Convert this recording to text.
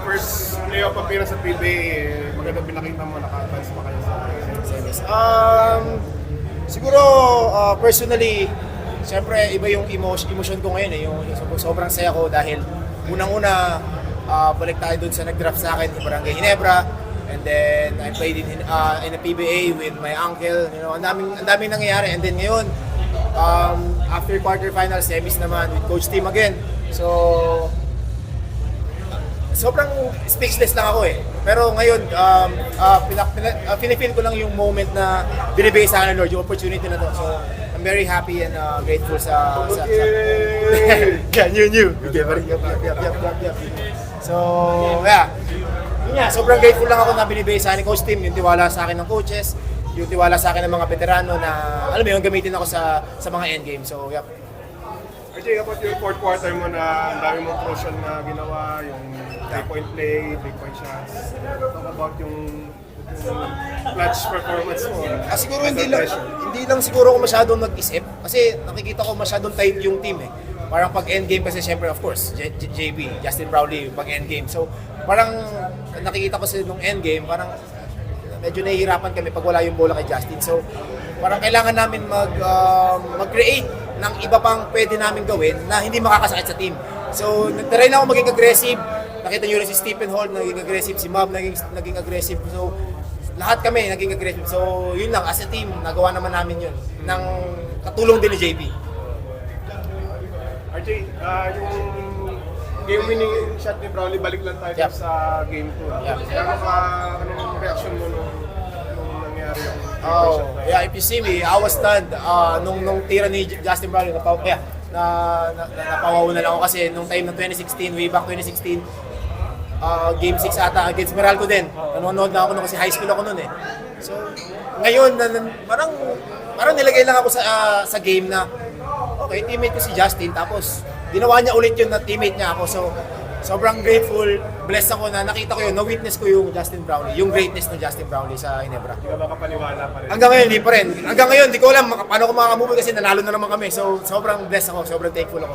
first playoff appearance sa PBA, maganda pinakita mo, naka-advance pa kayo sa semis. Siguro, personally, siyempre iba yung emotion ko ngayon yung sobrang saya ko dahil unang-una balik tayo dun sa nag-draft sa akin, yung Barangay Ginebra, and then I played in a PBA with my uncle, ang daming nangyayari, and then ngayon, after quarterfinals, semis naman with Coach Tim again. So, sobrang speechless lang ako eh. Pero ngayon, pinifeel ko lang yung moment na binibigay sa akin ng Lord, yung opportunity na to. So, I'm very happy and grateful sa yeah, new. Okay, yep. So, yeah. Yun nga, sobrang grateful lang ako na binibigay sa akin ng Coach Tim, yung tiwala sa akin ng coaches, yung tiwala sa akin ng mga veterano na, alam mo yun, gamitin ako sa mga endgame. So, yep. RJ, about yung fourth quarter mo na ang dami mong crucial na ginawa, yung 3-point play, 3-point shots. Talk about yung clutch performance mo. Siguro hindi lang siguro ako masyadong nag-isip kasi nakikita ko masyadong tight yung team eh. Parang pag endgame kasi syempre of course, JB, Justin Brownlee pag endgame. So parang nakikita ko sa nung endgame, parang medyo nahihirapan kami pag wala yung bola kay Justin. So parang kailangan namin mag-create ng iba pang pwede namin gawin na hindi makakasakit sa team. So nagtry na ako maging aggressive. Nakita niyo rin si Stephen Holt naging aggressive, si Mab naging aggressive. So lahat kami naging aggressive. So yun lang, as a team, nagawa naman namin yun ng katulong din ni JB. RJ, yung game-winning shot ni Brownlee, balik lang tayo sa game 2. Anong reaction mo nung nangyari yung shot na yun? Yeah, if you see me, I was stunned nung tira ni Justin Brownlee. Napawaw na lang ako kasi nung time ng 2016, way back 2016, Game 6 ata against Meralco din. Nanonood na ako nun kasi high school ako nun eh. So, ngayon, parang nilagay lang ako sa game na, okay, teammate ko si Justin, tapos ginawa niya ulit yun na teammate niya ako. So, sobrang grateful, blessed ako na nakita ko yun, na-witness ko yung Justin Brownlee, yung greatness ng Justin Brownlee sa Ginebra. Hindi ka makapaniwala pa rin. Hanggang ngayon, hindi pa rin. Hanggang ngayon, hindi ko alam paano ko makakamove kasi nanalo na naman kami. So, sobrang blessed ako, sobrang thankful ako.